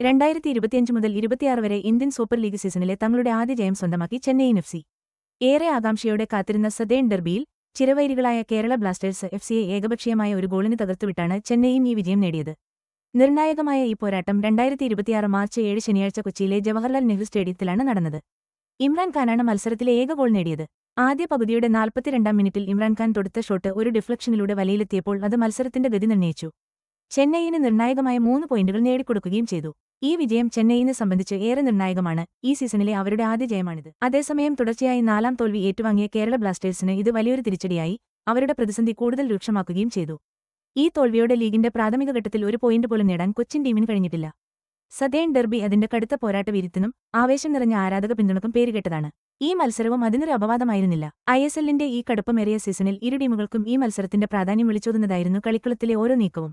2025 മുതൽ 26 വരെ Indian super league സീസണിലെ തങ്ങളുടെ ആദ്യ ജയം സ്വന്തമാക്കി ചെന്നൈയിൻ എഫ് സി. ഏറെ ആകാംക്ഷയോടെ കാത്തിരുന്ന സതേൺ ഡെർബിയിൽ ചിരവൈരികളായ കേരള ബ്ലാസ്റ്റേഴ്സ് എഫ് സിയെ ഏകപക്ഷീയമായ ഒരു ഗോളിന് തകർത്തുവിട്ടാണ് ചെന്നൈയിൻ ഈ വിജയം നേടിയത്. നിർണായകമായ ഈ പോരാട്ടം 2026 മാർച്ച് 7 ശനിയാഴ്ച കൊച്ചിയിലെ ജവഹർലാൽ നെഹ്റു സ്റ്റേഡിയത്തിലാണ് നടന്നത്. ഇമ്രാൻഖാനാണ് മത്സരത്തിലെ ഏക ഗോൾ നേടിയത്. ആദ്യ പകുതിയുടെ 42-ാം മിനിറ്റിൽ ഇമ്രാൻഖാൻ തൊടുത്ത ഷോട്ട് ഒരു ഡിഫ്ലക്ഷനിലൂടെ വലയിലെത്തിയപ്പോൾ അത് മത്സരത്തിന്റെ ഗതി നിർണ്ണയിച്ചു. ചെന്നൈയിന് നിർണായകമായ 3 പോയിന്റുകൾ നേടിക്കൊടുക്കുകയും ചെയ്തു. ഈ വിജയം ചെന്നൈയിനെ സംബന്ധിച്ച് ഏറെ നിർണായകമാണ്. ഈ സീസണിലെ അവരുടെ ആദ്യ ജയമാണിത്. അതേസമയം തുടർച്ചയായി 4ാം തോൽവി ഏറ്റുവാങ്ങിയ കേരള ബ്ലാസ്റ്റേഴ്സിന് ഇത് വലിയൊരു തിരിച്ചടിയായി അവരുടെ പ്രതിസന്ധി കൂടുതൽ രൂക്ഷമാക്കുകയും ചെയ്തു. ഈ തോൽവിയോടെ ലീഗിന്റെ പ്രാഥമിക ഘട്ടത്തിൽ ഒരു പോയിന്റ് പോലും നേടാൻ കൊച്ചിൻ ടീമിന് കഴിഞ്ഞിട്ടില്ല. സതേൺ ഡെർബി അതിന്റെ കടുത്ത പോരാട്ട വീര്യത്തിനും ആവേശം നിറഞ്ഞ ആരാധക പിന്തുണക്കും പേരുകേട്ടതാണ്. ഈ മത്സരവും അതിനൊരു അപവാദമായിരുന്നില്ല. ഐഎസ്എല്ലിന്റെ ഈ കടുപ്പമേറിയ സീസണിൽ ഇരു ടീമുകൾക്കും ഈ മത്സരത്തിന്റെ പ്രാധാന്യം വിളിച്ചോതുന്നതായിരുന്നു കളിക്കളത്തിലെ ഓരോ നീക്കവും.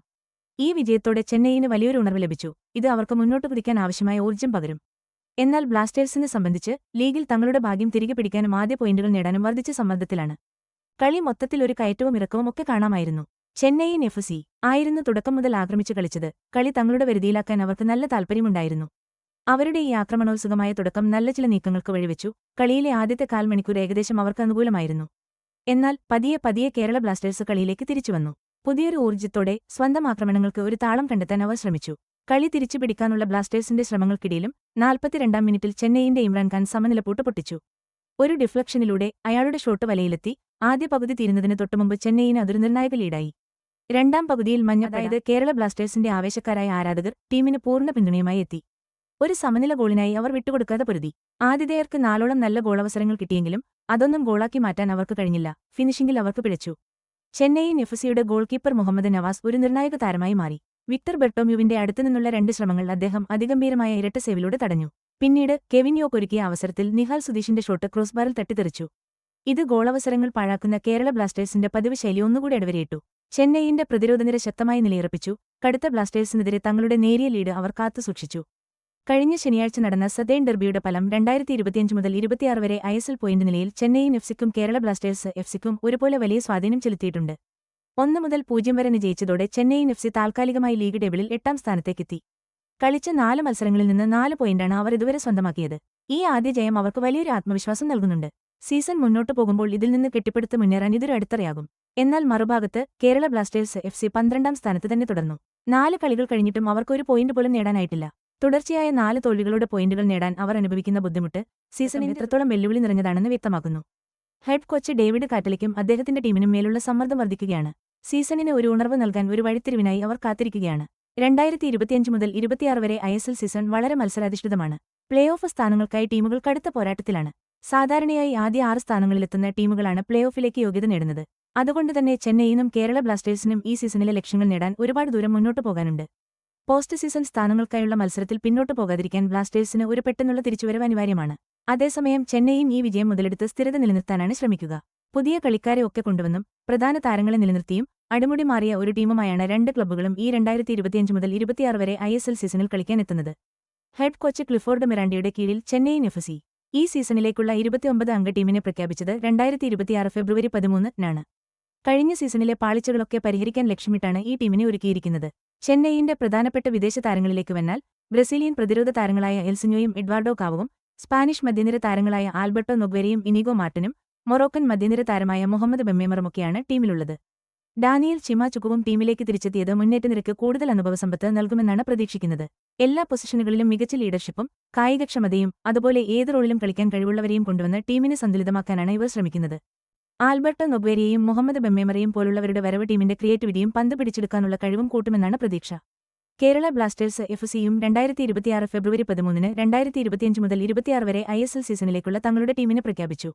ഈ വിജയത്തോടെ ചെന്നൈയിന് വലിയൊരു ഉണർവ് ലഭിച്ചു. ഇത് അവർക്ക് മുന്നോട്ട് കുതിക്കാൻ ആവശ്യമായ ഊർജ്ജം പകരും. എന്നാൽ ബ്ലാസ്റ്റേഴ്സിനെ സംബന്ധിച്ച് ലീഗിൽ തങ്ങളുടെ ഭാഗ്യം തിരികെ പിടിക്കാനും ആദ്യ പോയിന്റുകൾ നേടാനും വർദ്ധിച്ച സമ്മർദ്ദത്തിലാണ്. കളി മൊത്തത്തിൽ ഒരു കയറ്റവും ഇറക്കവും ഒക്കെ കാണാമായിരുന്നു. ചെന്നൈയിൻ എഫ് സി ആയിരുന്നു തുടക്കം മുതൽ ആക്രമിച്ചു കളിച്ചത്. കളി തങ്ങളുടെ വരുതിയിലാക്കാൻ അവർക്ക് നല്ല താൽപ്പര്യമുണ്ടായിരുന്നു. അവരുടെ ഈ ആക്രമണോത്സുകമായ തുടക്കം നല്ല ചില നീക്കങ്ങൾക്ക് വഴിവെച്ചു. കളിയിലെ ആദ്യത്തെ 1/4 മണിക്കൂർ ഏകദേശം അവർക്ക് അനുകൂലമായിരുന്നു. എന്നാൽ പതിയെ കേരള ബ്ലാസ്റ്റേഴ്സ് കളിയിലേക്ക് തിരിച്ചുവന്നു. പുതിയൊരു ഊർജ്ജത്തോടെ സ്വന്തം ആക്രമണങ്ങൾക്ക് ഒരു താളം കണ്ടെത്താൻ അവർ ശ്രമിച്ചു. കളി തിരിച്ചുപിടിക്കാനുള്ള ബ്ലാസ്റ്റേഴ്സിന്റെ ശ്രമങ്ങൾക്കിടയിലും 42-ാം മിനിറ്റിൽ ചെന്നൈയിന്റെ ഇമ്രാൻഖാൻ സമനിലപ്പൂട്ട് പൊട്ടിച്ചു. ഒരു ഡിഫ്ലക്ഷനിലൂടെ അയാളുടെ ഷോട്ട് വലയിലെത്തി. ആദ്യ പകുതി തീരുന്നതിന് തൊട്ടുമുമ്പ് ചെന്നൈയിന് അതൊരു നിർണായക ലീഡായി. രണ്ടാം പകുതിയിൽ അതായത് കേരള ബ്ലാസ്റ്റേഴ്സിന്റെ ആവേശക്കാരായ ആരാധകർ ടീമിന് പൂർണ്ണ പിന്തുണയുമായി എത്തി. ഒരു സമനില ഗോളിനായി അവർ വിട്ടുകൊടുക്കാതെ പൊരുതി. ആതിഥേയർക്ക് 4ഓളം നല്ല ഗോളവസരങ്ങൾ കിട്ടിയെങ്കിലും അതൊന്നും ഗോളാക്കി മാറ്റാൻ അവർക്ക് കഴിഞ്ഞില്ല. ഫിനിഷിംഗിൽ അവർക്ക് പിഴച്ചു. ചെന്നൈയിൻ എഫ് സിയുടെ ഗോൾ കീപ്പർ മുഹമ്മദ് നവാസ് ഒരു നിർണായക താരമായി മാറി. വിക്ടർ ബെർട്ടോമ്യുവിന്റെ അടുത്തുനിന്നുള്ള 2 ശ്രമങ്ങൾ അദ്ദേഹം അതിഗംഭീരമായ ഇരട്ട സേവിലൂടെ തടഞ്ഞു. പിന്നീട് കെവിൻ യോക്ക് ഒരുക്കിയ അവസരത്തിൽ നിഹാൽ സുധീഷിന്റെ ഷോട്ട് ക്രോസ്ബാറിൽ തട്ടിത്തെറിച്ചു. ഇത് ഗോളവസരങ്ങൾ പാഴാക്കുന്ന കേരള ബ്ലാസ്റ്റേഴ്സിന്റെ പതിവ് ശൈലി ഒന്നുകൂടി അടവരയിട്ടു. ചെന്നൈയിന്റെ പ്രതിരോധനിര ശക്തമായി നിലയുറപ്പിച്ചു. കടുത്ത ബ്ലാസ്റ്റേഴ്സിനെതിരെ തങ്ങളുടെ നേരിയ ലീഡ് അവർ കാത്തുസൂക്ഷിച്ചു. കഴിഞ്ഞ ശനിയാഴ്ച നടന്ന സതേൺ ഡെർബിയുടെ ഫലം 2025 മുതൽ 26 വരെ ഐഎസ്എൽ പോയിന്റ് നിലയിൽ ചെന്നൈയിൻ എഫ് സിക്കും കേരള ബ്ലാസ്റ്റേഴ്സ് എഫ് സിക്കും ഒരുപോലെ വലിയ സ്വാധീനം ചെലുത്തിയിട്ടുണ്ട്. 1 മുതൽ 0 വരെ ജയിച്ചതോടെ ചെന്നൈയിൻ എഫ് സി താൽക്കാലികമായി ലീഗ് ടേബിളിൽ 8ാം സ്ഥാനത്തേക്കെത്തി. കളിച്ച 4 മത്സരങ്ങളിൽ നിന്ന് 4 പോയിന്റാണ് അവർ ഇതുവരെ സ്വന്തമാക്കിയത്. ഈ ആദ്യ ജയം അവർക്ക് വലിയൊരു ആത്മവിശ്വാസം നൽകുന്നുണ്ട്. സീസൺ മുന്നോട്ടു പോകുമ്പോൾ ഇതിൽ നിന്ന് കെട്ടിപ്പടുത്ത് മുന്നേറാൻ ഇതൊരു അടിത്തറയാകും. എന്നാൽ മറുഭാഗത്ത് കേരള ബ്ലാസ്റ്റേഴ്സ് എഫ് സി 12ാം സ്ഥാനത്ത് തന്നെ തുടർന്നു. 4 കളികൾ കഴിഞ്ഞിട്ടും അവർക്ക് ഒരു പോയിന്റ് പോലും നേടാനായിട്ടില്ല. തുടർച്ചയായ 4 തോൽവികളുടെ പോയിന്റുകൾ നേടാൻ അവർ അനുഭവിക്കുന്ന ബുദ്ധിമുട്ട് സീസണിൽ എത്രത്തോളം വെല്ലുവിളി നിറഞ്ഞതാണെന്ന് വ്യക്തമാക്കുന്നു. ഹെഡ് കോച്ച് ഡേവിഡ് കാറ്റലിക്കും അദ്ദേഹത്തിന്റെ ടീമിനും മേലുള്ള സമ്മർദ്ദം വർദ്ധിക്കുകയാണ്. സീസണിന് ഒരു ഉണർവ് നൽകാൻ ഒരു വഴിത്തിരിവിനായി അവർ കാത്തിരിക്കുകയാണ്. 2025 മുതൽ 26 വരെ ഐഎസ്എൽ സീസൺ വളരെ മത്സരാധിഷ്ഠിതമാണ്. പ്ലേ ഓഫ് സ്ഥാനങ്ങൾക്കായി ടീമുകൾ കടുത്ത പോരാട്ടത്തിലാണ്. സാധാരണയായി ആദ്യ 6 സ്ഥാനങ്ങളിലെത്തുന്ന ടീമുകളാണ് പ്ലേ ഓഫിലേക്ക് യോഗ്യത നേടുന്നത്. അതുകൊണ്ടുതന്നെ ചെന്നൈയിനും കേരള ബ്ലാസ്റ്റേഴ്സിനും ഈ സീസണിലെ ലക്ഷ്യങ്ങൾ നേടാൻ ഒരുപാട് ദൂരം മുന്നോട്ടു പോകാനുണ്ട്. പോസ്റ്റ് സീസൺ സ്ഥാനങ്ങൾക്കായുള്ള മത്സരത്തിൽ പിന്നോട്ടു പോകാതിരിക്കാൻ ബ്ലാസ്റ്റേഴ്സിന് ഒരു പെട്ടെന്നുള്ള തിരിച്ചുവരവ് അനിവാര്യമാണ്. അതേസമയം ചെന്നൈയിൻ ഈ വിജയം മുതലെടുത്ത് സ്ഥിരത നിലനിർത്താനാണ് ശ്രമിക്കുക. പുതിയ കളിക്കാരെ ഒക്കെ കൊണ്ടുവന്നും പ്രധാന താരങ്ങളെ നിലനിർത്തിയും അടിമുടി മാറിയ ഒരു ടീമുമായാണ് 2 ക്ലബ്ബുകളും ഈ 2025 മുതൽ 26 വരെ ഐഎസ്എൽ സീസണിൽ കളിക്കാനെത്തുന്നത്. ഹെഡ് കോച്ച് ക്ലിഫോർഡ് മിറാണ്ടയുടെ കീഴിൽ ചെന്നൈയിൻ എഫ് സി ഈ സീസണിലേക്കുള്ള 29 അംഗ ടീമിനെ പ്രഖ്യാപിച്ചത് 2026 ഫെബ്രുവരി 13-നാണ്. കഴിഞ്ഞ സീസണിലെ പാളിച്ചകളൊക്കെ പരിഹരിക്കാൻ ലക്ഷ്യമിട്ടാണ് ഈ ടീമിനെ ഒരുക്കിയിരിക്കുന്നത്. ചെന്നൈയിന്റെ പ്രധാനപ്പെട്ട വിദേശ താരങ്ങളിലേക്ക് വന്നാൽ ബ്രസീലിയൻ പ്രതിരോധ താരങ്ങളായ എൽസിഞ്ഞോയും എഡ്വാർഡോ കാവവും സ്പാനിഷ് മധ്യനിര താരങ്ങളായ ആൽബർട്ടോ നൊഗ്വേരയും ഇനിഗോ മാർട്ടിനും മൊറോക്കൻ മധ്യനിര താരമായ മുഹമ്മദ് ബെമ്മേമറുമൊക്കെയാണ് ടീമിലുള്ളത്. ഡാനിയൽ ചിമാചുക്കുവും ടീമിലേക്ക് തിരിച്ചെത്തിയത് മുന്നേറ്റനിരക്ക് കൂടുതൽ അനുഭവസമ്പത്ത് നൽകുമെന്നാണ് പ്രതീക്ഷിക്കുന്നത്. എല്ലാ പൊസിഷനുകളിലും മികച്ച ലീഡർഷിപ്പും കായികക്ഷമതയും അതുപോലെ ഏത് റോളിലും കളിക്കാൻ കഴിവുള്ളവരെയും കൊണ്ടുവന്ന് ടീമിനെ സന്തുലിതമാക്കാനാണ് ഇവർ ശ്രമിക്കുന്നത്. ആൽബർട്ടോ നൊഗ്വേരയെയും മുഹമ്മദ് ബെമ്മേമറയും പോലുള്ളവരുടെ വരവ് ടീമിന്റെ ക്രിയേറ്റിവിറ്റിയും പന്ത് പിടിച്ചെടുക്കാനുള്ള കഴിവും കൂട്ടുമെന്നാണ് പ്രതീക്ഷ. കേരള ബ്ലാസ്റ്റേഴ്സ് എഫ് സിയും 2026 ഫെബ്രുവരി 13-ന് 2025 മുതൽ 26 വരെ ഐഎസ്എൽ സീസണിലേക്കുള്ള തങ്ങളുടെ ടീമിനെ പ്രഖ്യാപിച്ചു.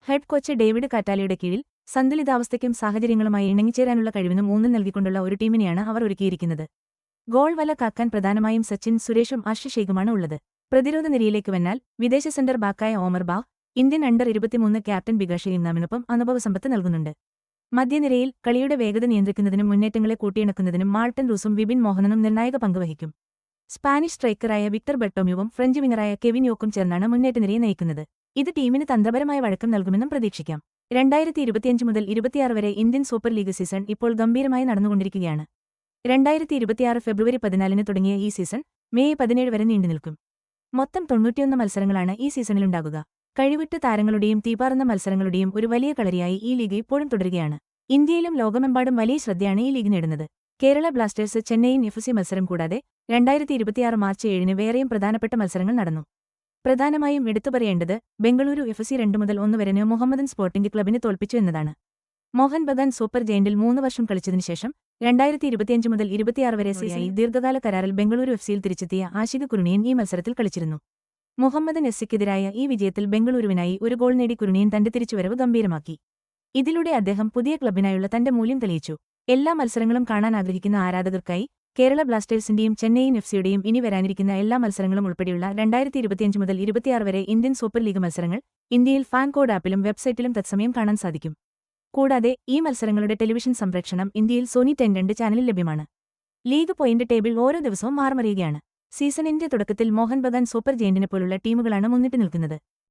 ഹെഡ് കോച്ച് ഡേവിഡ് കാറ്റാലിയുടെ കീഴിൽ സന്തുലിതാവസ്ഥയ്ക്കും സാഹചര്യങ്ങളുമായി ഇണങ്ങിച്ചേരാനുള്ള കഴിവിനും ഊന്നൽ നൽകിക്കൊണ്ടുള്ള ഒരു ടീമിനെയാണ് അവർ ഒരുക്കിയിരിക്കുന്നത്. ഗോൾ വല കാക്കാൻ പ്രധാനമായും സച്ചിൻ സുരേഷും ആഷിഷ് ഷെയ്ഖുമാണ് ഉള്ളത്. പ്രതിരോധ നിരയിലേക്ക് വന്നാൽ വിദേശ സെന്റർ ബാക്കായ ഓമർ ബാ ഇന്ത്യൻ അണ്ടർ-23 ക്യാപ്റ്റൻ ബികാഷ് ഇംനാമിനൊപ്പം അനുഭവസമ്പത്ത് നൽകുന്നുണ്ട്. മധ്യനിരയിൽ കളിയുടെ വേഗത നിയന്ത്രിക്കുന്നതിനും മുന്നേറ്റങ്ങളെ കൂട്ടിയിണക്കുന്നതിനും മാൾട്ടൻ റൂസും വിപിൻ മോഹനനും നിർണായക പങ്കുവഹിക്കും. സ്പാനിഷ് സ്ട്രൈക്കറായ വിക്ടർ ബെർട്ടോമ്യുവും ഫ്രഞ്ച് വിങ്ങറായ കെവിൻ യോക്കും ചേർന്നാണ് മുന്നേറ്റനിരയെ നയിക്കുന്നത്. ഇത് ടീമിന് തന്ത്രപരമായ വഴക്കം നൽകുമെന്നും പ്രതീക്ഷിക്കാം. 2025 മുതൽ 26 വരെ ഇന്ത്യൻ സൂപ്പർ ലീഗ് സീസൺ ഇപ്പോൾ ഗംഭീരമായി നടന്നുകൊണ്ടിരിക്കുകയാണ്. 2026 ഫെബ്രുവരി 14-ന് തുടങ്ങിയ ഈ സീസൺ മെയ് 17 വരെ നീണ്ടുനിൽക്കും. മൊത്തം 91 മത്സരങ്ങളാണ് ഈ സീസണിലുണ്ടാകുക. കഴിവുറ്റ താരങ്ങളുടെയും തീപാറുന്ന മത്സരങ്ങളുടെയും ഒരു വലിയ കളരിയായി ഈ ലീഗ് ഇപ്പോഴും തുടരുകയാണ്. ഇന്ത്യയിലും ലോകമെമ്പാടും വലിയ ശ്രദ്ധയാണ് ഈ ലീഗ് നേടുന്നത്. കേരള ബ്ലാസ്റ്റേഴ്സ് ചെന്നൈയിൻ എഫ്.സി മത്സരം കൂടാതെ 2026 മാർച്ച് 7 വേറെയും പ്രധാനപ്പെട്ട മത്സരങ്ങൾ നടന്നു. പ്രധാനമായും എടുത്തുപറയേണ്ടത് ബംഗളൂരു എഫ്.സി 2-1 വരെ മുഹമ്മദൻ സ്പോർട്ടിംഗ് ക്ലബിനെ തോൽപ്പിച്ചു എന്നതാണ്. മോഹൻ ബഗാൻ സൂപ്പർ ജയന്റിൽ 3 വർഷം കളിച്ചതിനുശേഷം 2025 മുതൽ 26 വരെ സീസണിൽ ദീർഘകാല കരാറിൽ ബംഗളൂരു എഫ്.സിയിൽ തിരിച്ചെത്തിയ ആഷിഖ് കുരുണിയൻ ഈ മത്സരത്തിൽ കളിച്ചിരുന്നു. മുഹമ്മദൻ എസ്.സിക്കെതിരായ ഈ വിജയത്തിൽ ബംഗളൂരുവിനായി ഒരു ഗോൾ നേടി കുരുണിയൻ തന്റെ തിരിച്ചുവരവ് ഗംഭീരമാക്കി. ഇതിലൂടെ അദ്ദേഹം പുതിയ ക്ലബിനായുള്ള തന്റെ മൂല്യം തെളിയിച്ചു. എല്ലാ മത്സരങ്ങളും കാണാൻ ആഗ്രഹിക്കുന്ന ആരാധകർക്കായി കേരള ബ്ലാസ്റ്റേഴ്സിന്റെയും ചെന്നൈയിൻ എഫ്.സിയുടെയും ഇനി വരാനിരിക്കുന്ന എല്ലാ മത്സരങ്ങളും ഉൾപ്പെടെയുള്ള 2025 മുതൽ 26 വരെ ഇന്ത്യൻ സൂപ്പർ ലീഗ് മത്സരങ്ങൾ ഇന്ത്യയിൽ ഫാൻ കോഡ് ആപ്പിലും വെബ്സൈറ്റിലും തത്സമയം കാണാൻ സാധിക്കും. കൂടാതെ ഈ മത്സരങ്ങളുടെ ടെലിവിഷൻ സംപ്രേക്ഷണം ഇന്ത്യയിൽ സോണി 10 ചാനലിൽ ലഭ്യമാണ്. ലീഗ് പോയിന്റ് ടേബിൾ ഓരോ ദിവസവും മാറുമറിയുകയാണ്. സീസണിന്റെ തുടക്കത്തിൽ മോഹൻ ബഗാൻ സൂപ്പർ ജയന്റിനെപ്പോലുള്ള ടീമുകളാണ് മുന്നിട്ട് നിൽക്കുന്നത്.